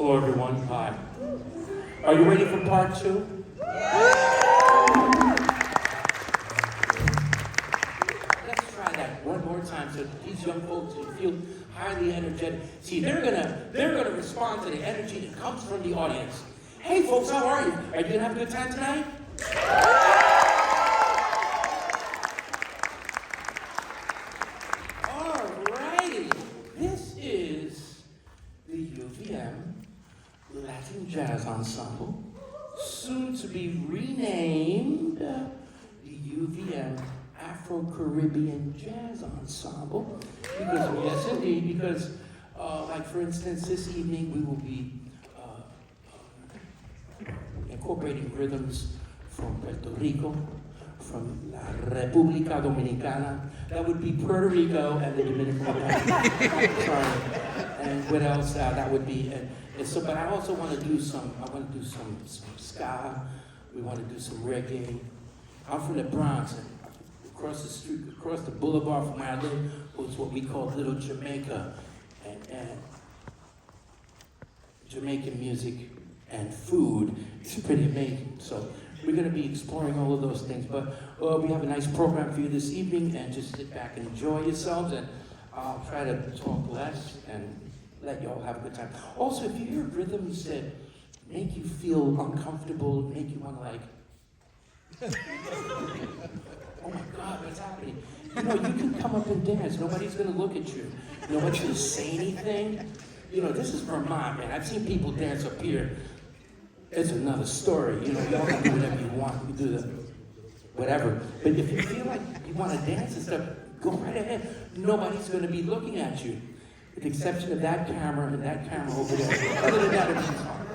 Hello, everyone. Hi. Are you ready for part two? Let's try that one more time so these young folks can feel highly energetic. See, they're gonna respond to the energy that comes from the audience. Hey, folks, how are you? Are you gonna have a good time tonight? All righty. This is the UVM Latin Jazz Ensemble, soon to be renamed the UVM Afro-Caribbean Jazz Ensemble. Because, yes indeed, because like for instance, this evening we will be incorporating rhythms from Puerto Rico, from La República Dominicana, that would be Puerto Rico and the Dominican Republic. Sorry. And what else? That would be, and so, but I also want to do some ska. We want to do some reggae. I'm from the Bronx, and across the street, across the boulevard from where I live, was what we call Little Jamaica, and Jamaican music and food. It's pretty amazing. So we're going to be exploring all of those things. But we have a nice program for you this evening, and just sit back and enjoy yourselves. And I'll try to talk less and let y'all have a good time. Also, if you hear rhythms that make you feel uncomfortable, make you want to like, oh my God, what's happening? You know, you can come up and dance. Nobody's going to look at you. Nobody's going to say anything. You know, this is Vermont, man. I've seen people dance up here. It's another story. You know, y'all can do whatever you want. You do the whatever. But if you feel like you want to dance and stuff, go right ahead. Nobody's going to be looking at you, with the exception of that camera and that camera over there. Other than that, everything's fine.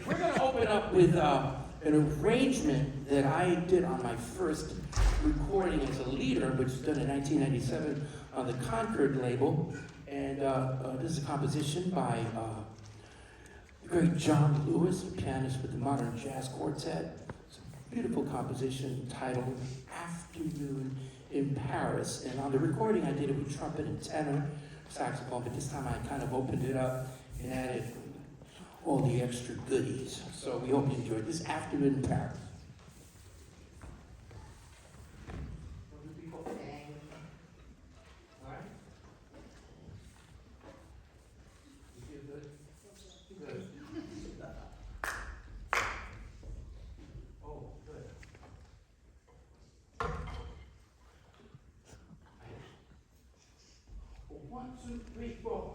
We're going to open up with an arrangement that I did on my first recording as a leader, which was done in 1997 on the Concord label. And this is a composition by the great John Lewis, a pianist with the Modern Jazz Quartet. It's a beautiful composition titled Afternoon in Paris. And on the recording, I did it with trumpet and tenor saxophone, but this time I kind of opened it up and added all the extra goodies. So we hope you enjoyed this Afternoon in Paris. One, two, three, four.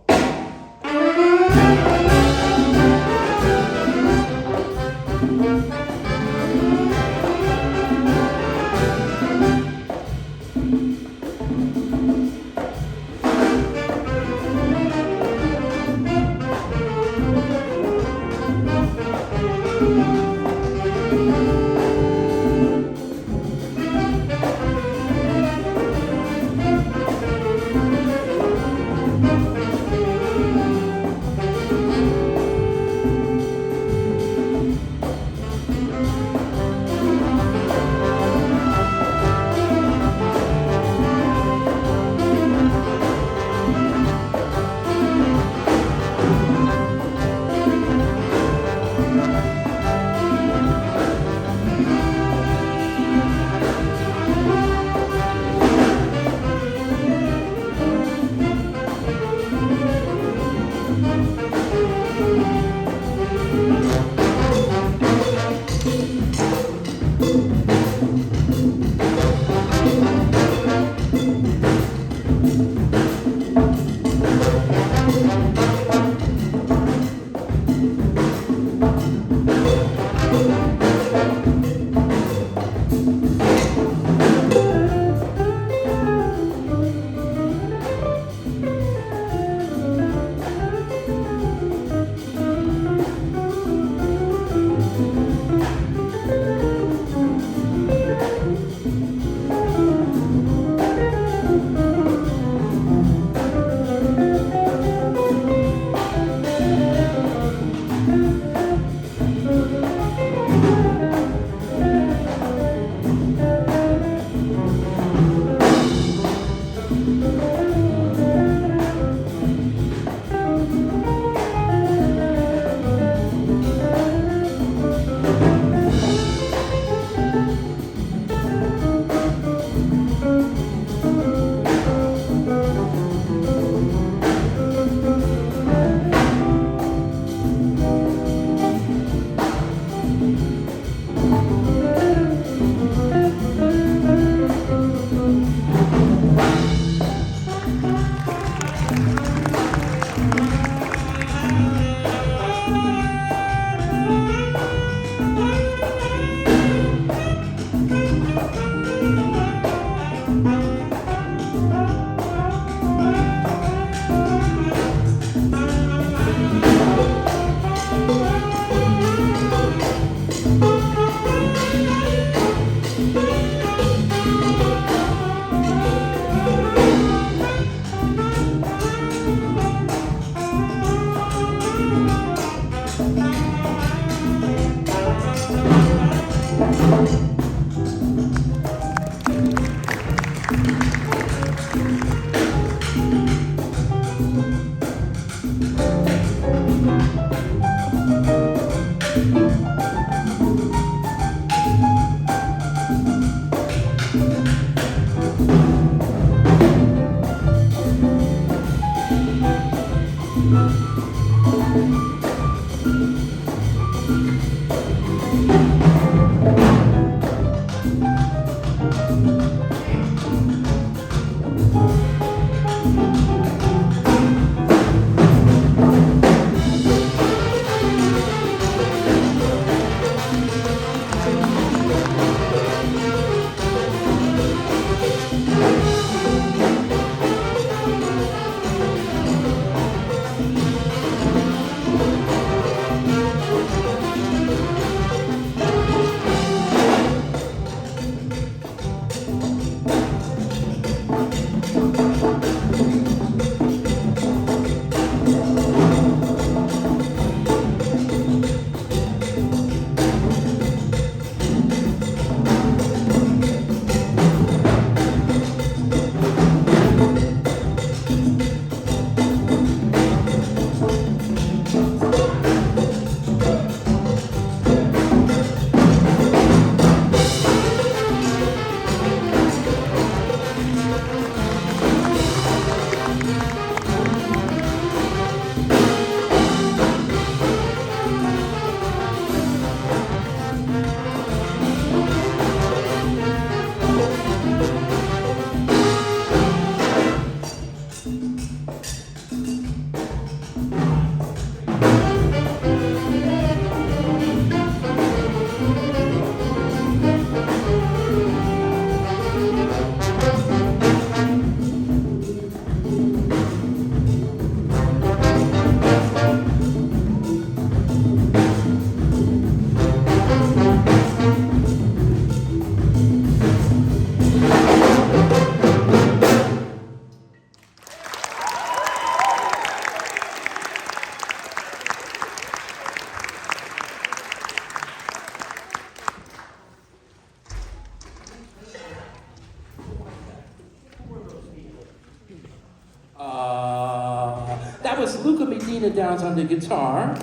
That was Luca Medina Downs on the guitar.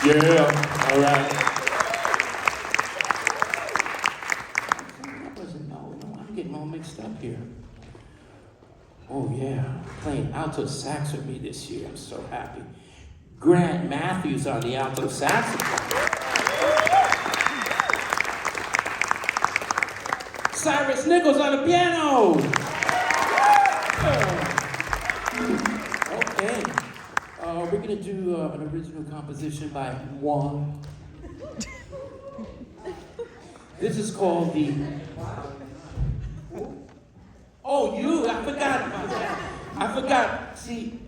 Yeah, all right. That wasn't, no, I'm getting all mixed up here. Oh yeah, playing alto sax with me this year. I'm so happy. Grant Matthews on the alto saxophone. Cyrus Nichols on the piano. Okay, we're gonna do an original composition by Juan. This is called the. Oh, you! I forgot about that. I forgot. See,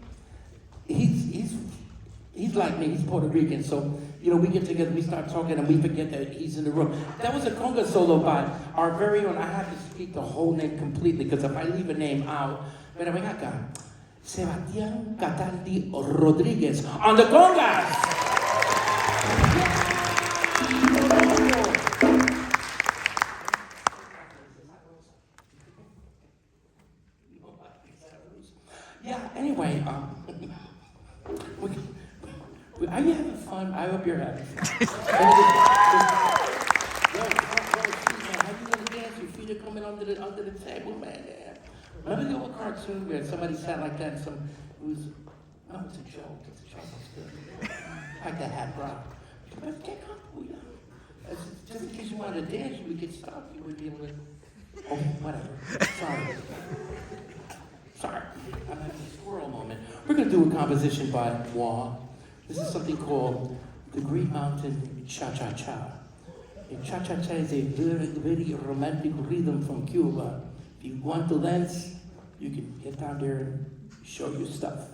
he's like me. He's Puerto Rican, so we get together, we start talking, and we forget that he's in the room. That was a conga solo by our very own. I have to speak the whole name completely because if I leave a name out, pero ven acá, Sebastián Cataldi Rodriguez on the congas. Yeah. Anyway, are you having fun? I hope you're having fun. How you gonna dance? Your feet are coming under the table, man. Remember the old cartoon where somebody sat like that and no, it's a joke. It's a joke. It's good. Like that hat brought. But get comfortable, just in case you wanted to dance, we could stop. You would be able to. Oh, whatever. Sorry. I'm having a squirrel moment. We're gonna do a composition by Juan. This is something called the Green Mountain Cha-Cha-Cha. Cha-Cha-Cha is a very, very romantic rhythm from Cuba. If you want to dance, you can get down there and show your stuff.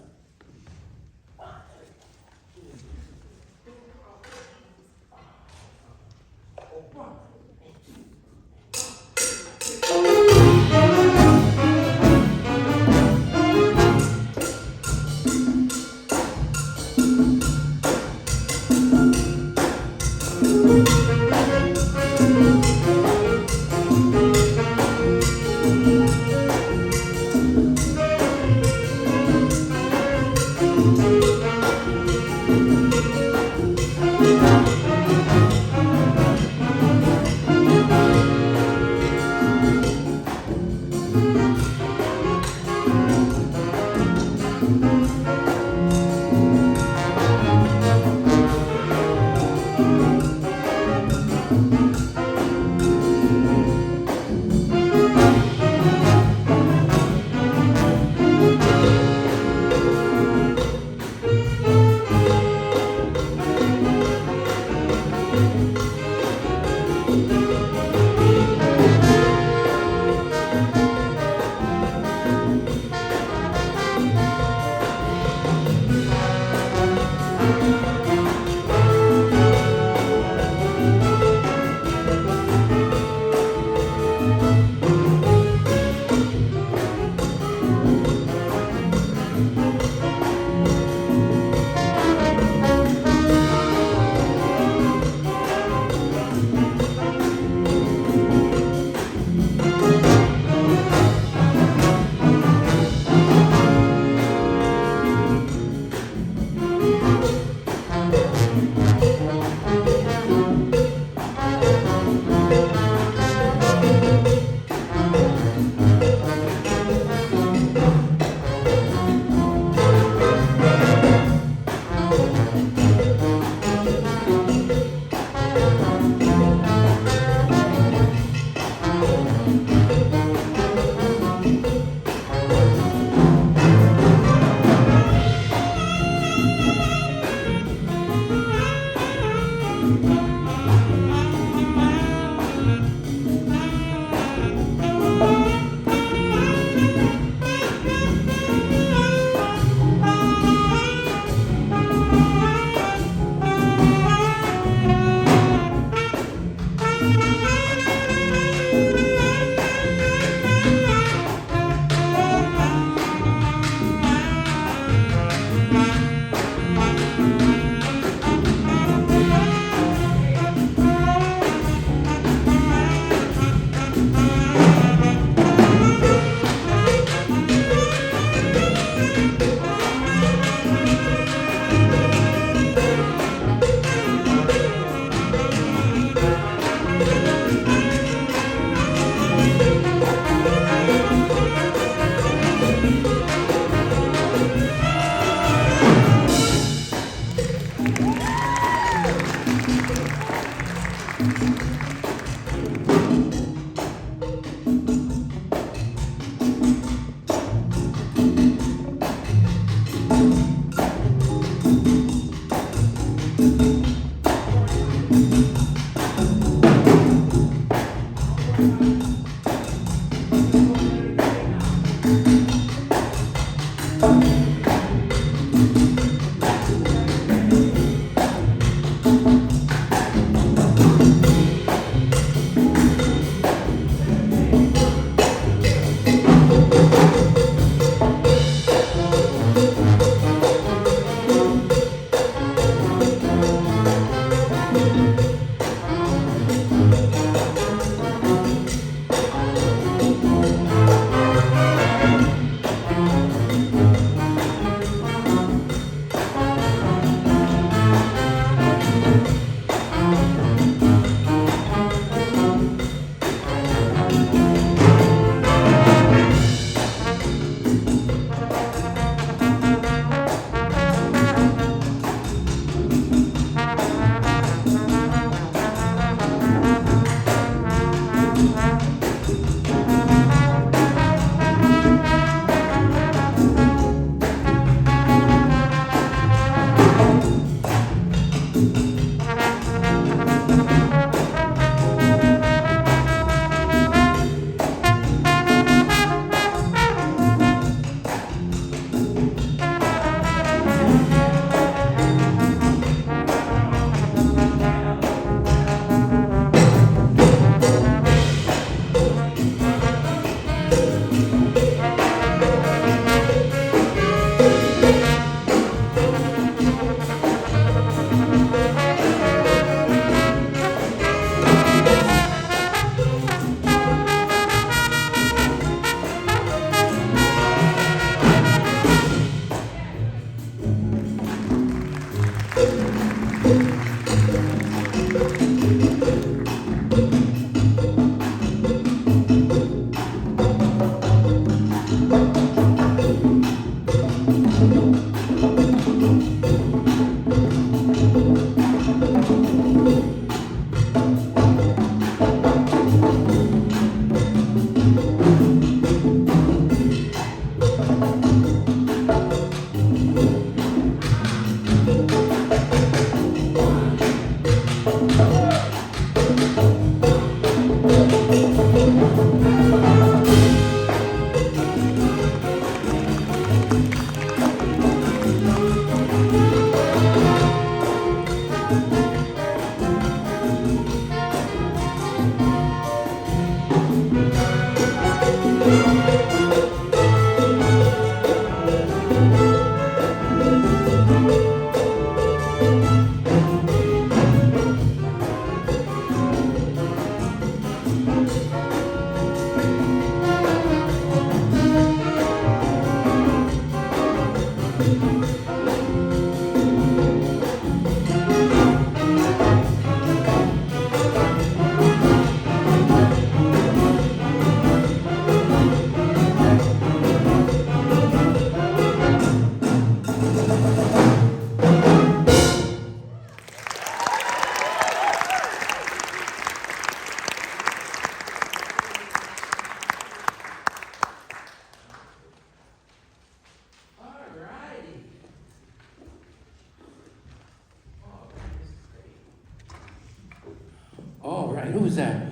right, who was that?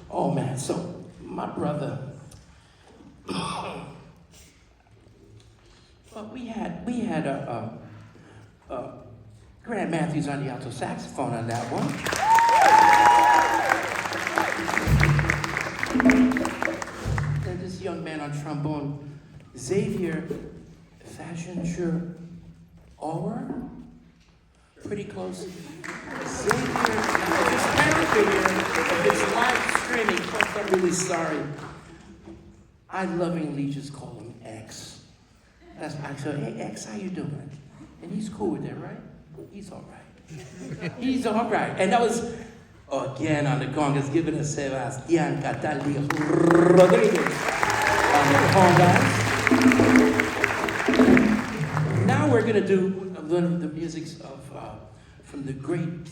Oh man, so my brother, well, we had Grant Matthews on the alto saxophone on that one. And this young man on trombone, Xavier Fashinger Auer, pretty close. Xavier, this character here, if it's live streaming, folks, I'm really sorry. I lovingly just call him X. I said, hey X, how you doing? And he's cool with it, right? He's all right. He's all right. And that was, again, on the congas, giving us Sebastián Cataldi Rodriguez on the congas. Now we're going to do one of the musics of, from the great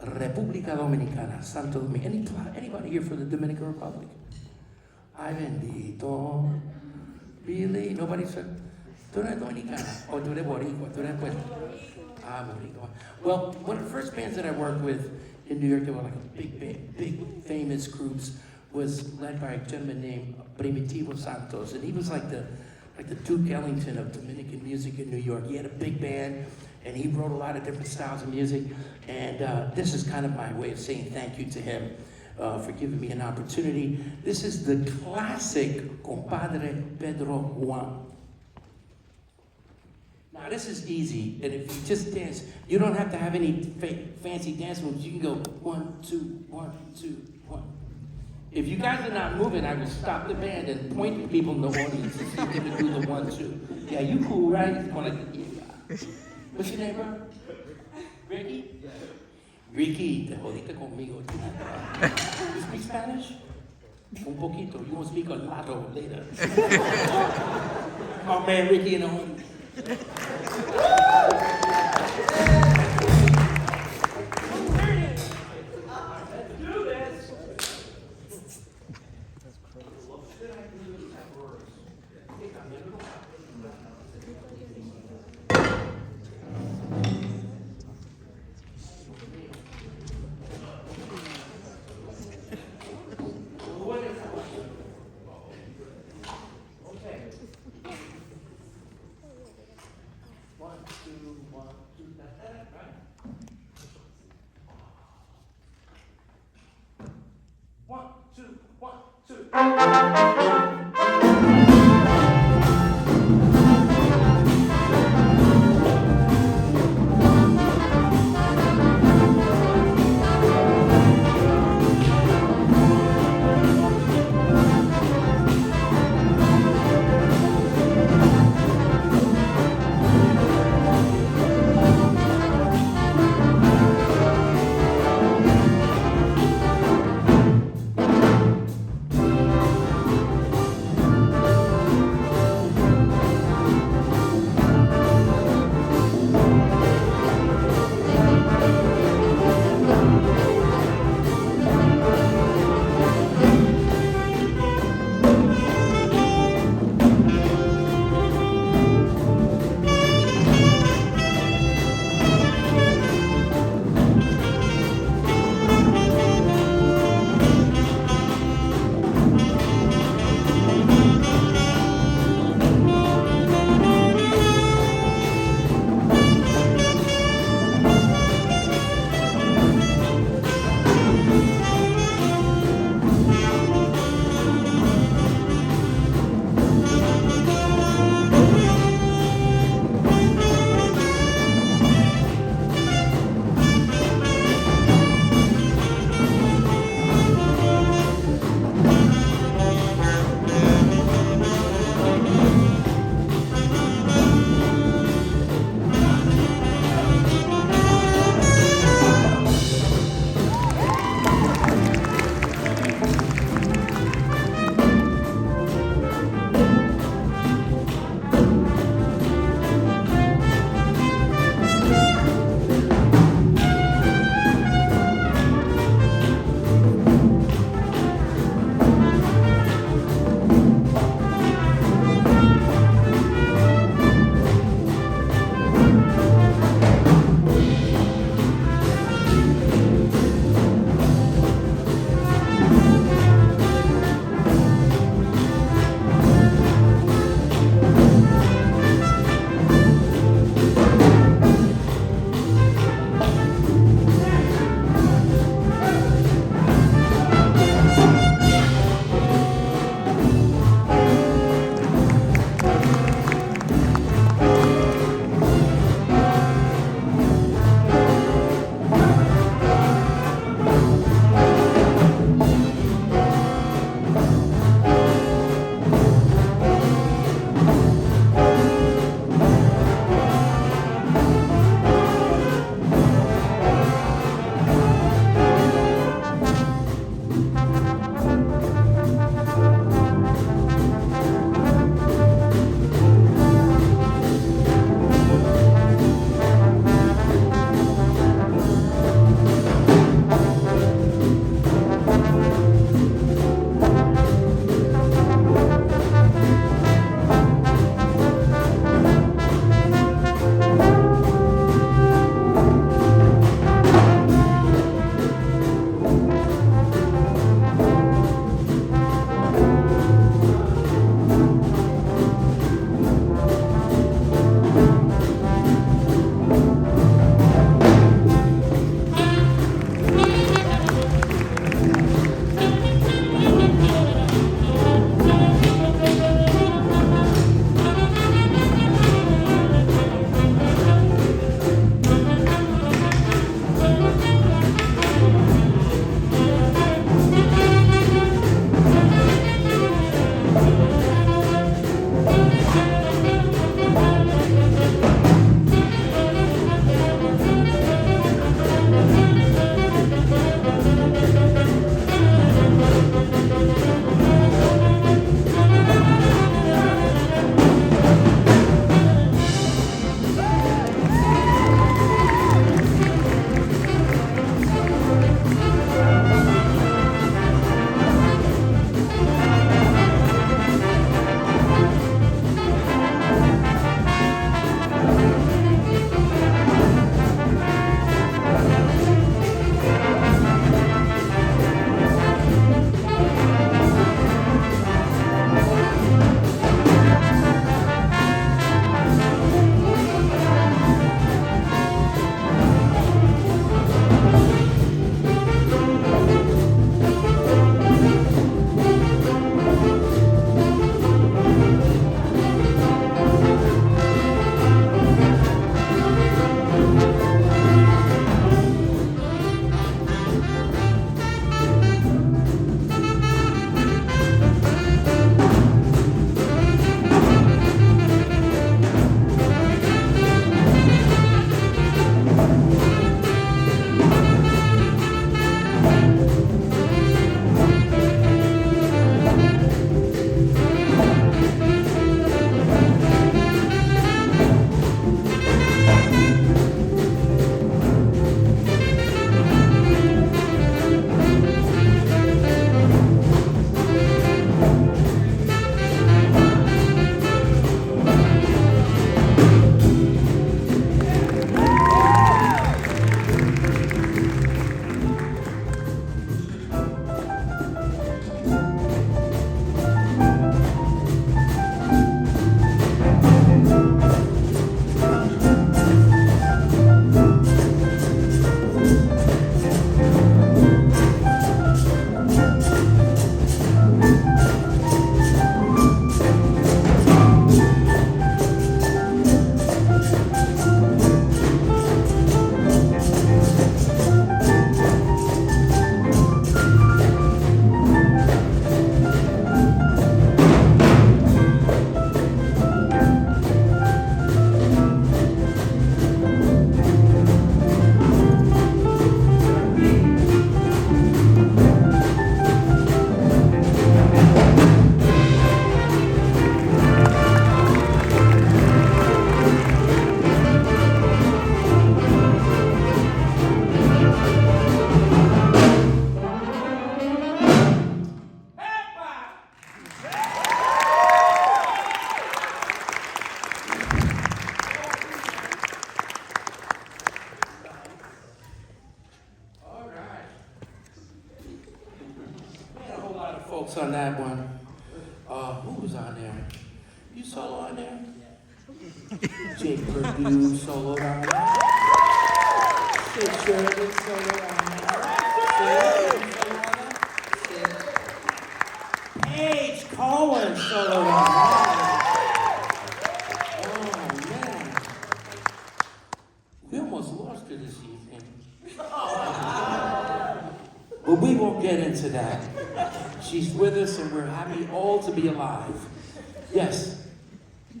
República Dominicana, Santo Domingo. Anybody here from the Dominican Republic? Ay bendito. Really? Nobody said? Tú eres dominicana, o tú eres boricua, tú eres puerto. Ah, boricua. Well, one of the first bands that I worked with in New York, they were like a big famous groups, was led by a gentleman named Primitivo Santos, and he was like the Duke Ellington of Dominican music in New York. He had a big band, and he wrote a lot of different styles of music, and this is kind of my way of saying thank you to him for giving me an opportunity. This is the classic Compadre Pedro Juan. Now this is easy, and if you just dance, you don't have to have any fancy dance moves. You can go 1, 2, 1, 2, 1. If you guys are not moving, I will stop the band and point to people in the audience and see if they can do the 1, 2. Yeah, you cool, right? Yeah. What's your name, bro? Ricky? Ricky, te jodiste conmigo. You speak Spanish? Un poquito. You won't speak a lot later. Oh man, Ricky and home. folks on that one. Who was on there? You solo on there? Jake Purdue soloed on there. Sid Sheridan soloed on there. Paige Cohen soloed on there. Oh man. We almost lost her this evening. But we won't get into that. She's with us and we're happy all to be alive. Yes,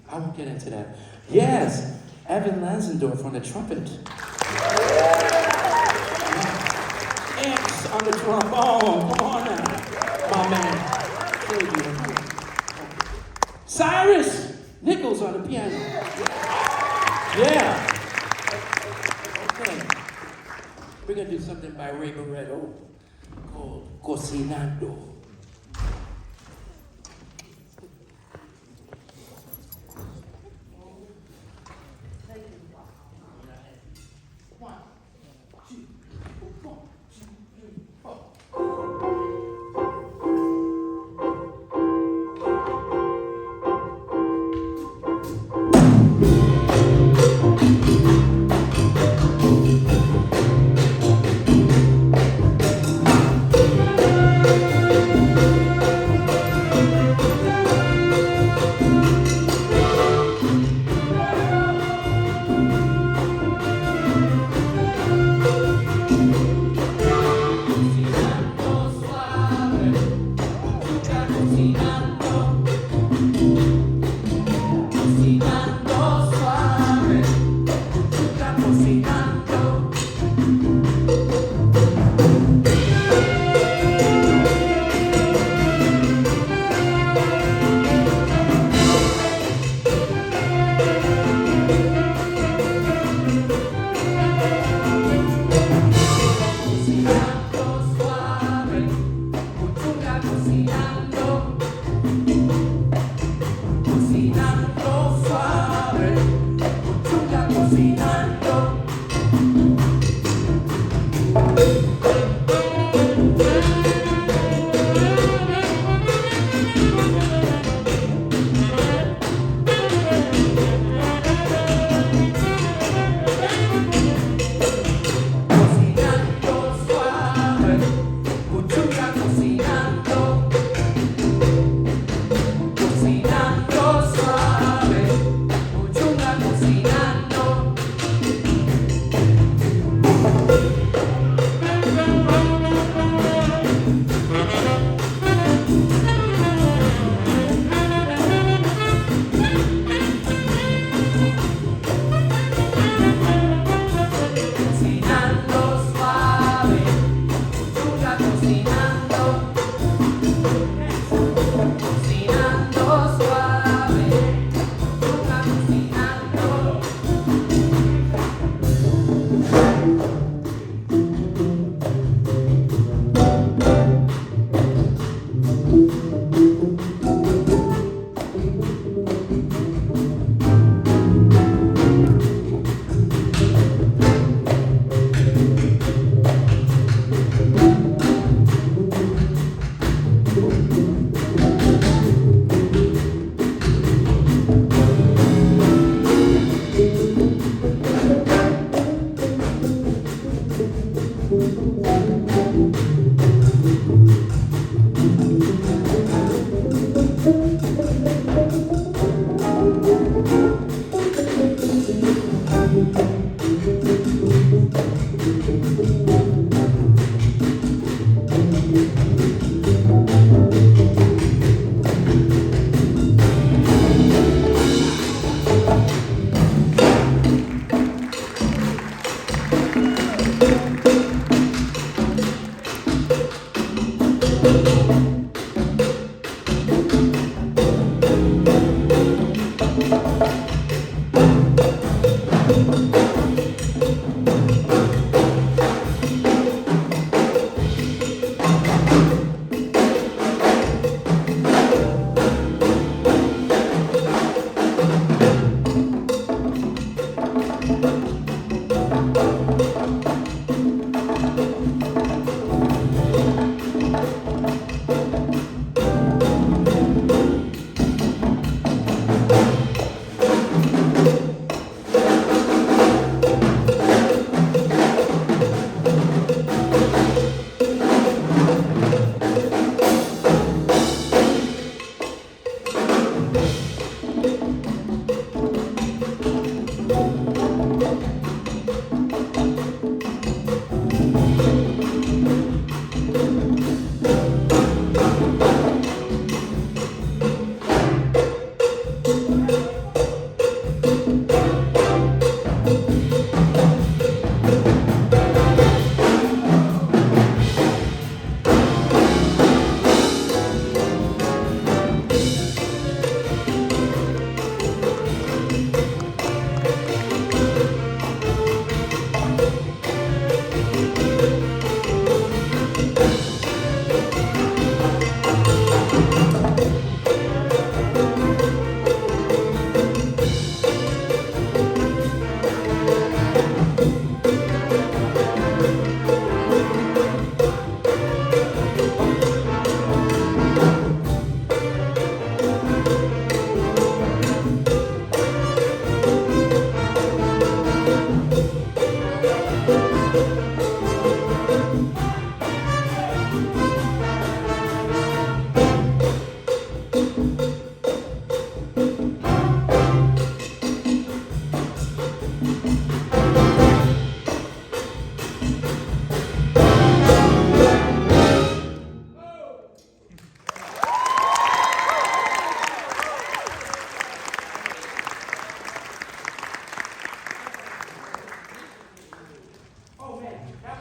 I won't get into that. Yes, Evan Lansendorf on the trumpet. X on the trombone. Come on now, my man. Cyrus Nichols on the piano. Yeah. Okay. We're going to do something by Ray Barretto called Cocinando.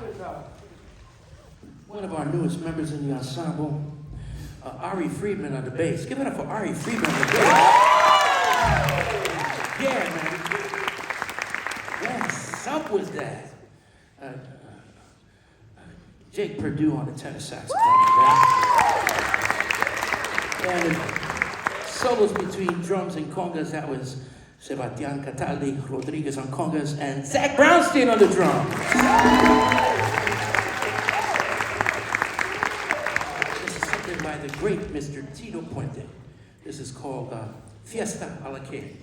that was one of our newest members in the ensemble, Ari Friedman on the bass. Give it up for Ari Friedman on the bass. Yeah, man. What's up with that? Jake Perdue on the tenor saxophone. And solos between drums and congas, that was Sebastian Cataldi Rodriguez on congas and Zach Brownstein on the drums. This is something by the great Mr. Tito Puente. This is called Fiesta a la King.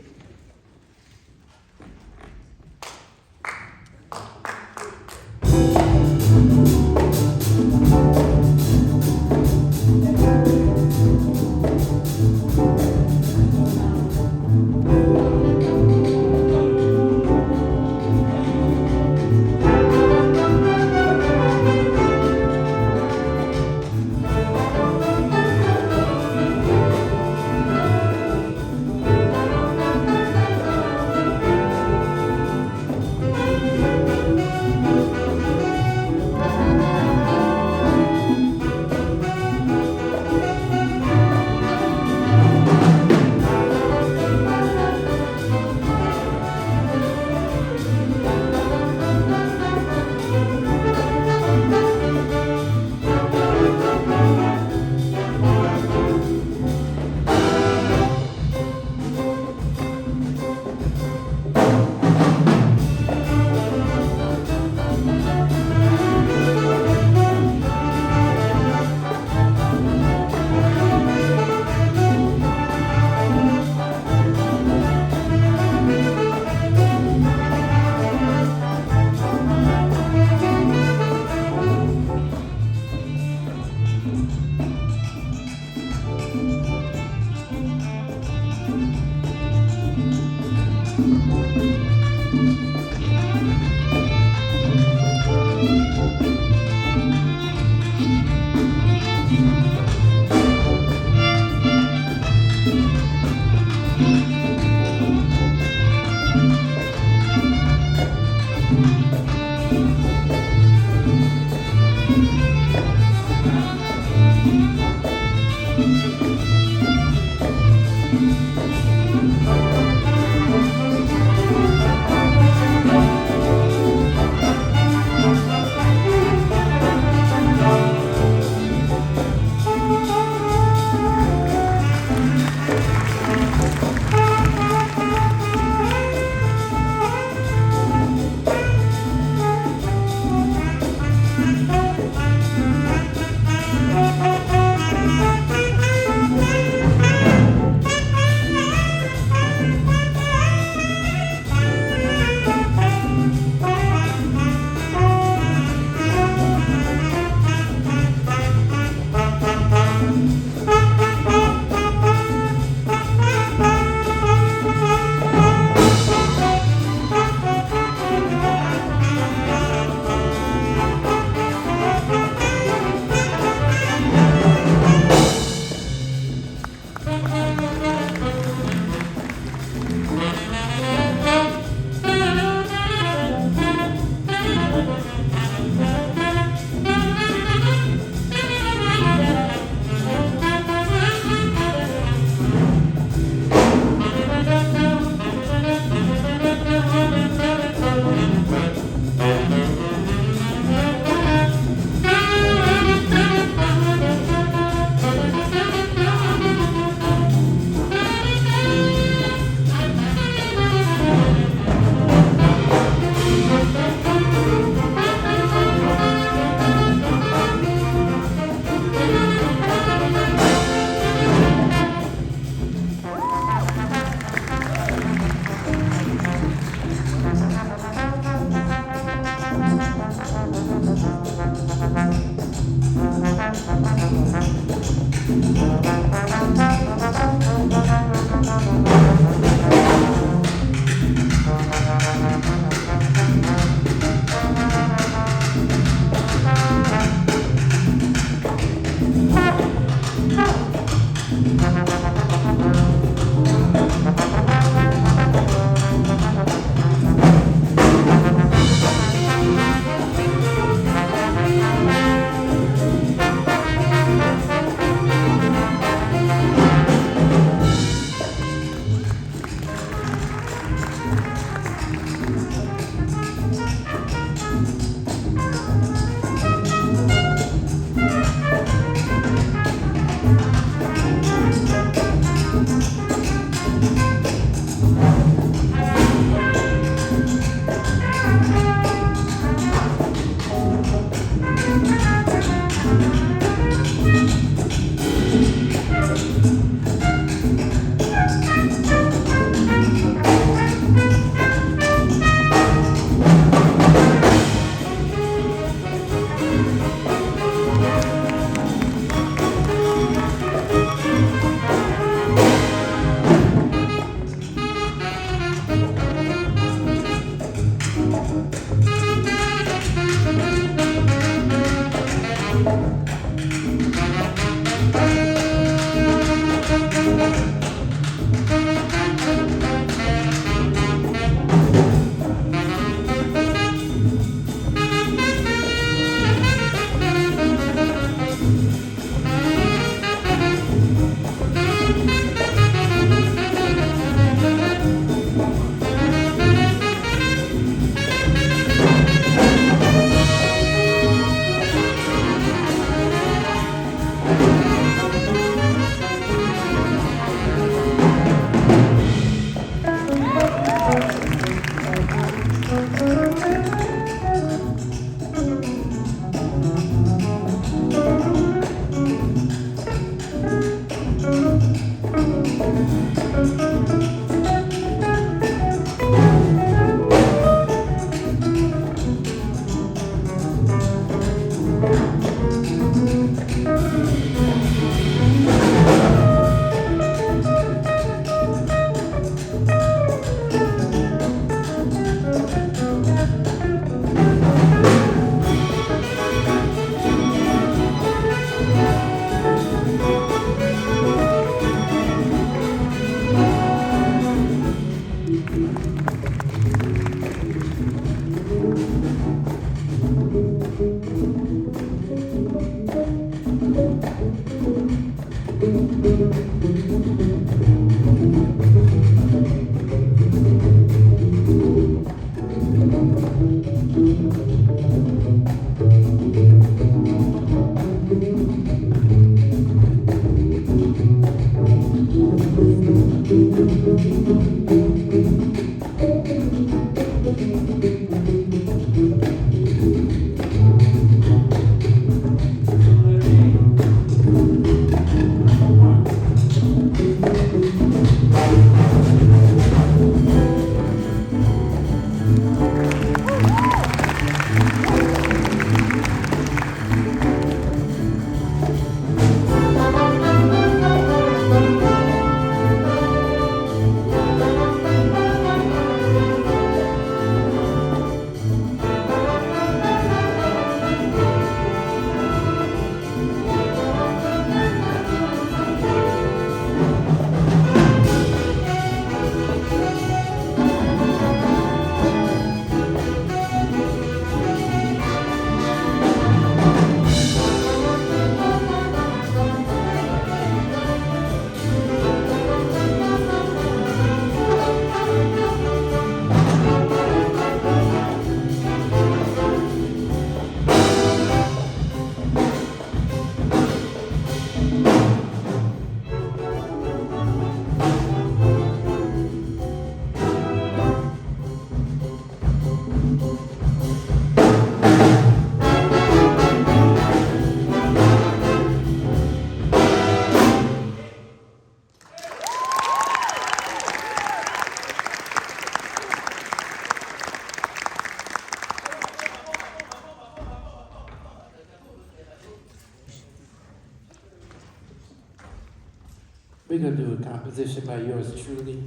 We're gonna do a composition by yours truly.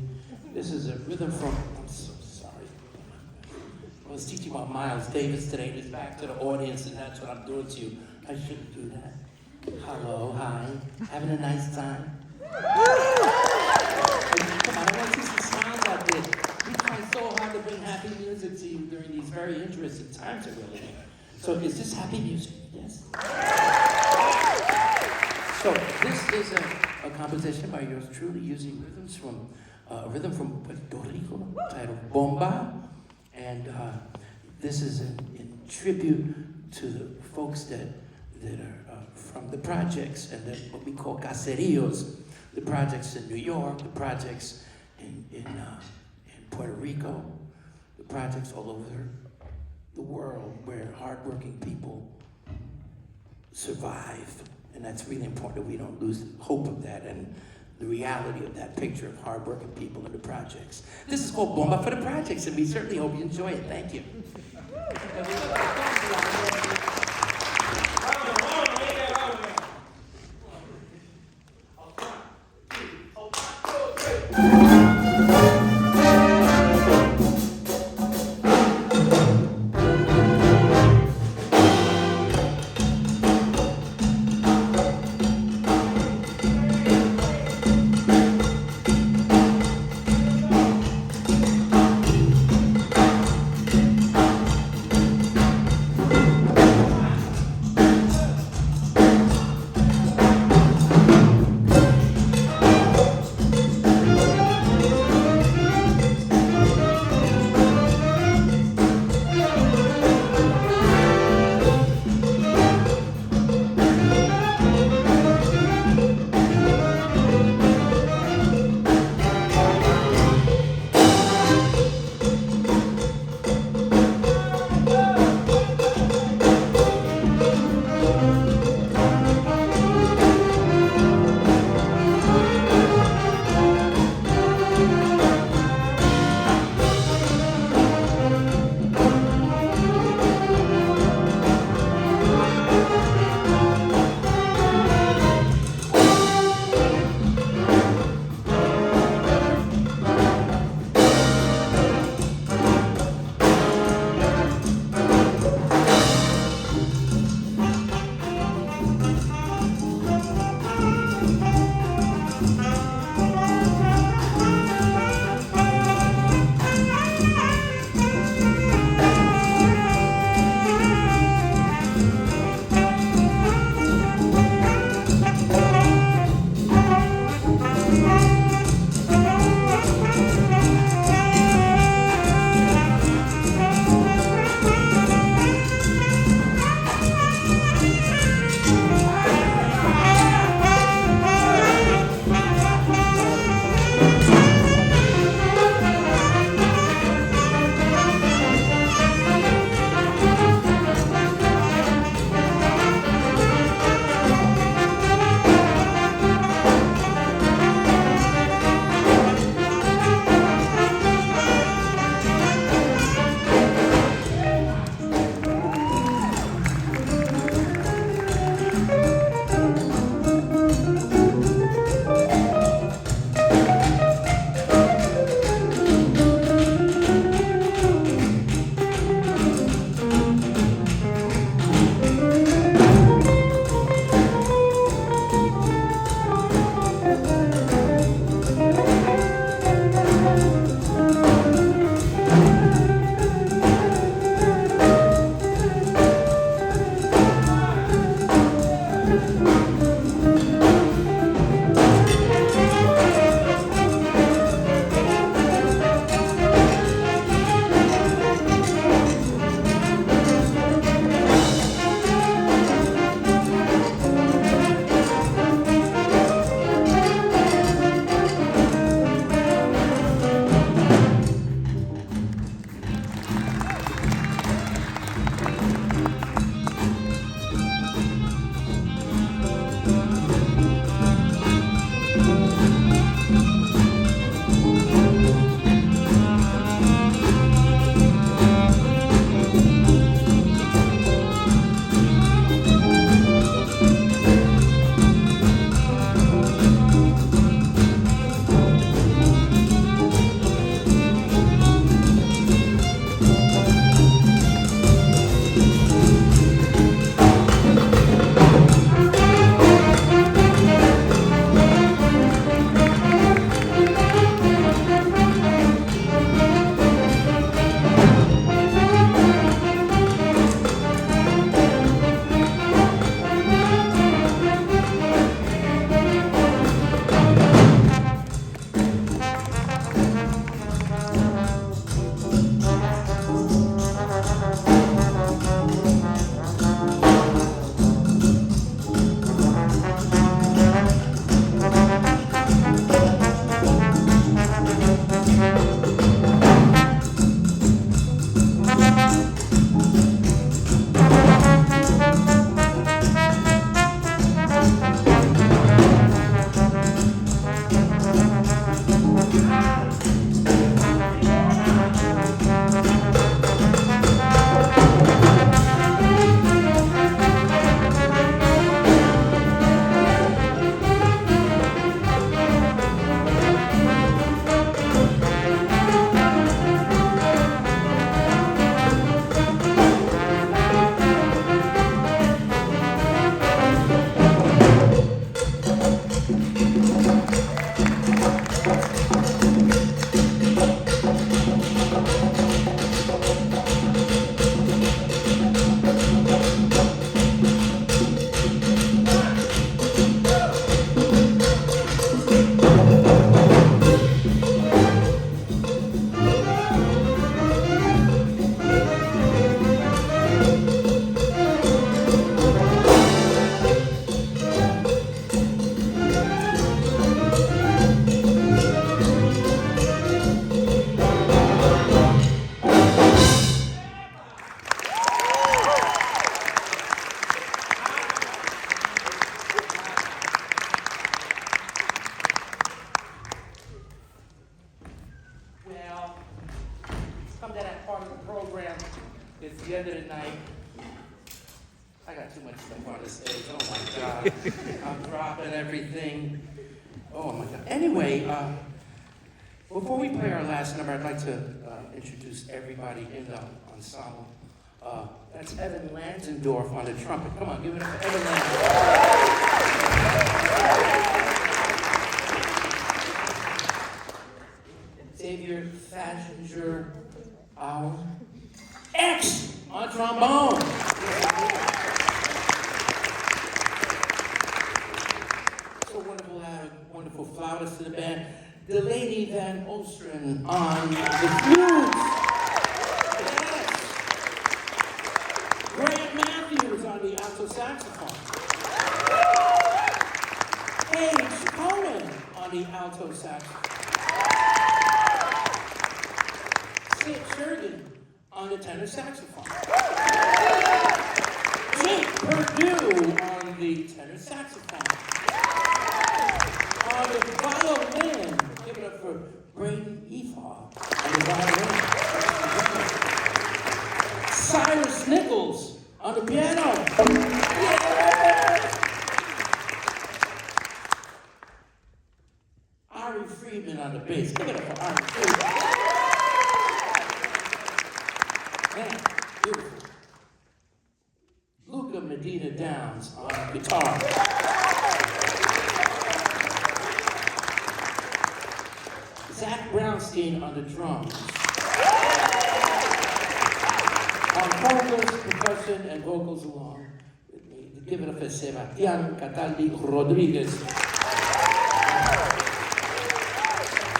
This is a rhythm from, I'm so sorry. I was teaching about Miles Davis today, and it's back to the audience, and that's what I'm doing to you. I shouldn't do that. Hello, hi, having a nice time? Come on, I want to see some smiles out there. We try so hard to bring happy music to you during these very interesting times that we're living in. So is this happy music? Yes? So this is a composition by yours truly using rhythms from, a rhythm from Puerto Rico titled Bomba. And this is in tribute to the folks that are from the projects and what we call caseríos, the projects in New York, the projects in Puerto Rico, the projects all over the world where hardworking people survive. And that's really important that we don't lose hope of that and the reality of that picture of hardworking people in the projects. This is called Bomba for the Projects, and we certainly hope you enjoy it. Thank you. I got too much stuff on the stage. Oh my God. I'm dropping everything. Oh my God. Anyway, before we play our last number, I'd like to introduce everybody in the ensemble. That's Evan Lansendorf on the trumpet. Come on, give it up for Evan Lansendorf. Xavier Fashinger, our X on trombone. So wonderful to have a wonderful flautist to the band. Delaney Van Ostren on the flutes. Yes. Grant Matthews on the alto saxophone. Paige Cohen on the alto saxophone. Sid Shergan on the tenor saxophone. Jake Perdue on the tenor saxophone. On the violin, give it up for Braden Efaw on the violin. Cyrus Nichols on the piano. Yeah! Ari Friedman on the bass. Give it up for Ari Friedman. Man, beautiful. Luca Medina Downs on guitar. Zach Brownstein on the drums. On vocals, percussion, and vocals along with me. Give it up for Sebastian Cataldi Rodriguez.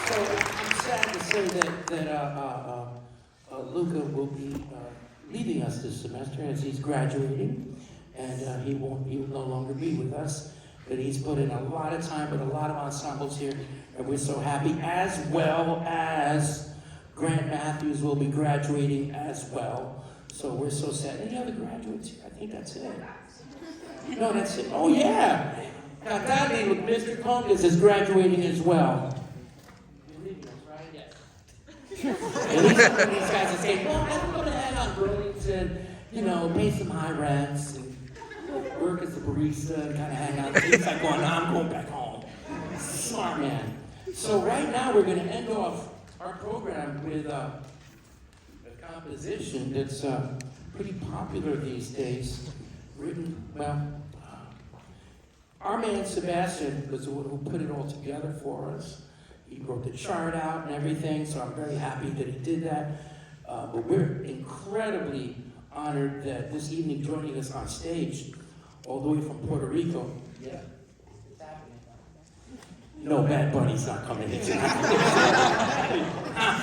So I'm sad to say that Luca will be leaving us this semester as he's graduating, and he will no longer be with us. But he's put in a lot of time with a lot of ensembles here, and we're so happy, as well as Grant Matthews will be graduating as well. So we're so sad. Any other graduates here? I think that's it. No, that's it. Oh yeah! Katali with Mr. Congas is graduating as well. You're leaving us, right? Yes. And he's one of these guys that say, well, I'm going to hang out Burlington, pay some high rents, and work as a barista and kind of hang out. He's like going, no, I'm going back home. Smart man. So right now we're going to end off our program with a composition that's pretty popular these days. Written, our man Sebastian was the one who put it all together for us. He wrote the chart out and everything, so I'm very happy that he did that. But we're incredibly honored that this evening joining us on stage, all the way from Puerto Rico. Yeah. It's happening. No, Bad Bunny's not coming in tonight.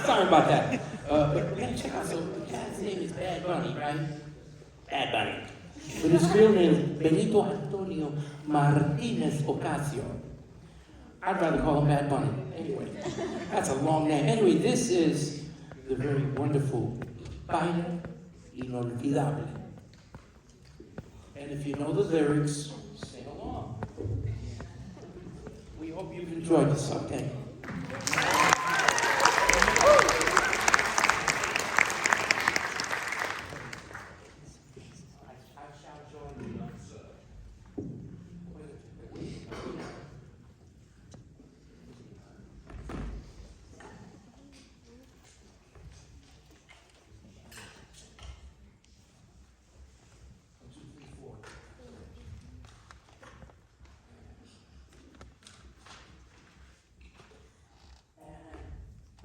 Sorry about that. But man, check out, so the guy's name is Bad Bunny, right? Bad Bunny. But his real name is Benito Antonio Martinez Ocasio. I'd rather call him Bad Bunny. Anyway, that's a long name. Anyway, this is the very wonderful Baile Inolvidable. And if you know the lyrics, sing along. We hope you've enjoyed this, okay?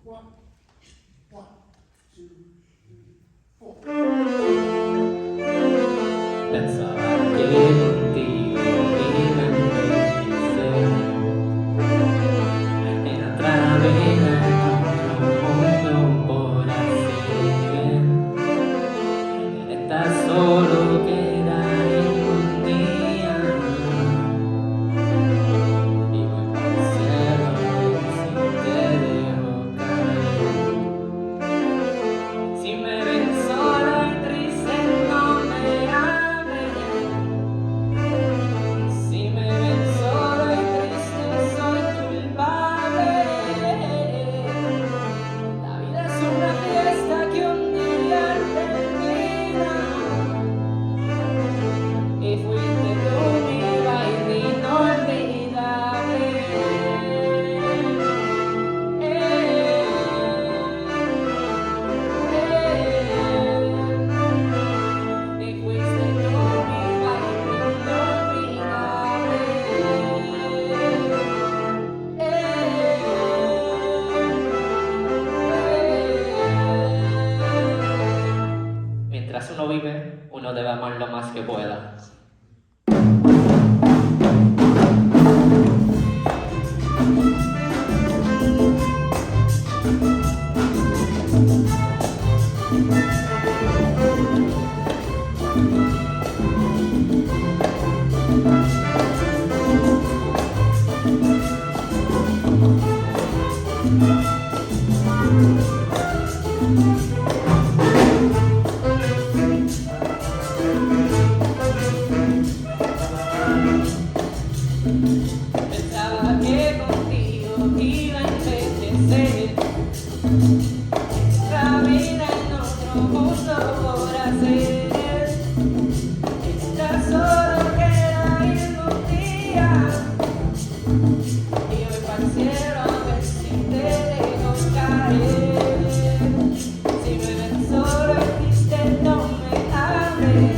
One, two, three, four. Pensaba que contigo iba a envejecer en otra vida, en otro mundo por hacer. Estás solo queda un día y voy por el cielo y si te dejo caer. Si me ven sola y triste no me hables. pueda, amar lo más que pueda. Pensaba que contigo iba a envejecer, esta vida en otro mundo por hacer. Ya solo queda ir un día y voy para el cielo a ver si te dejo caer. Si no eres solo existe, no me hables.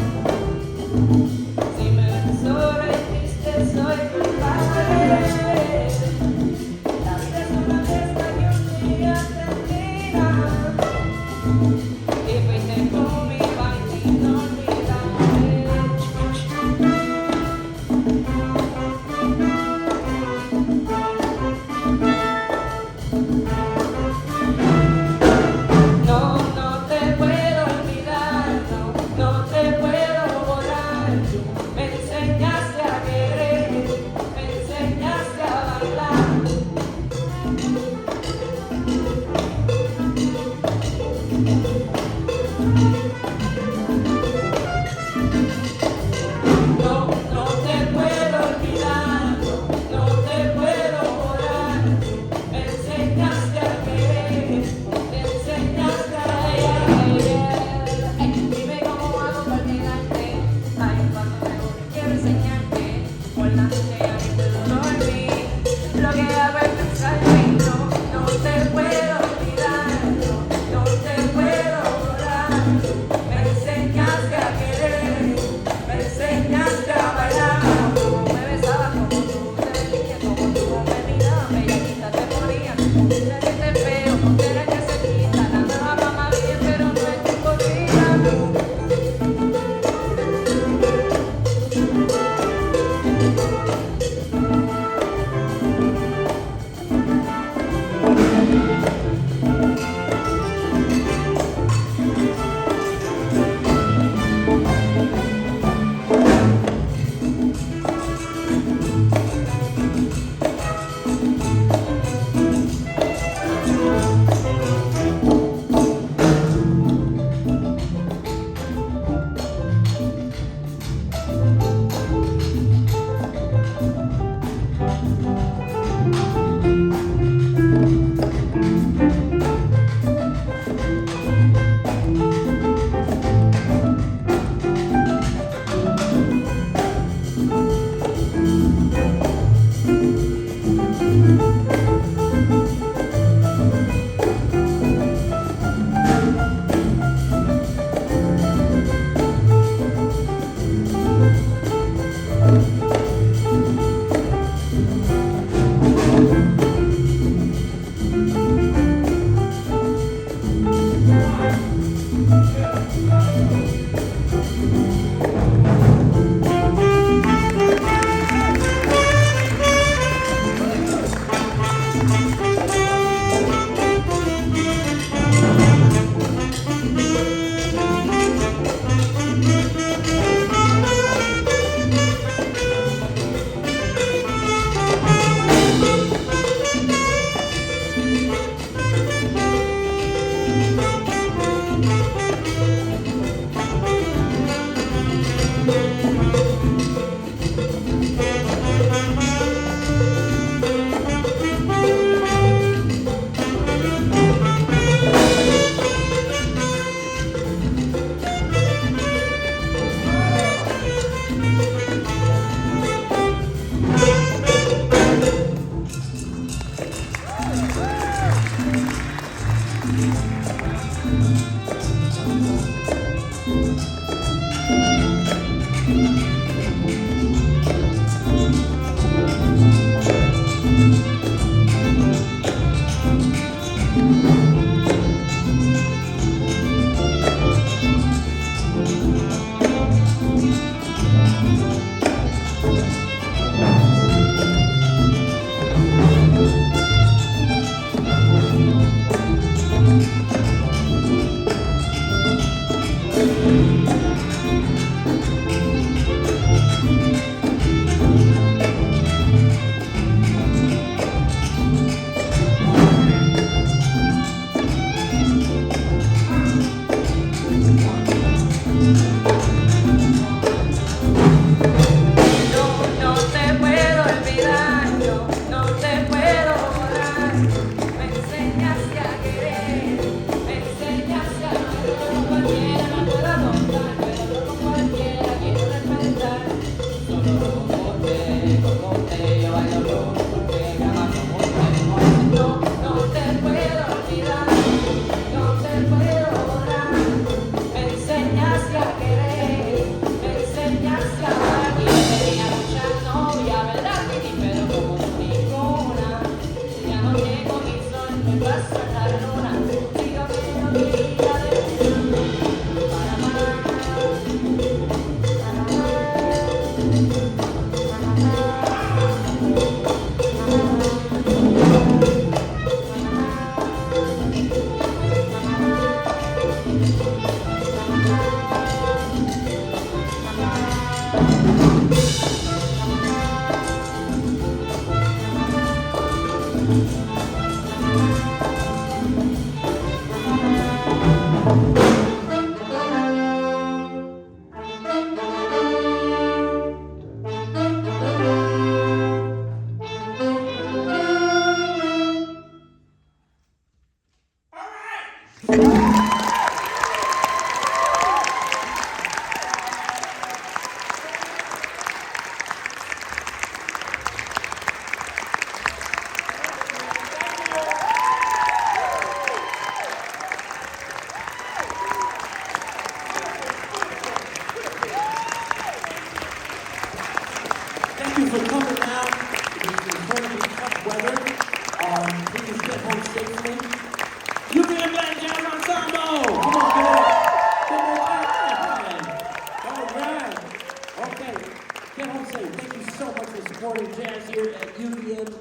to say thank you so much for supporting jazz here at UVM.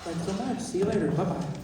Thanks so much. See you later. Bye-bye.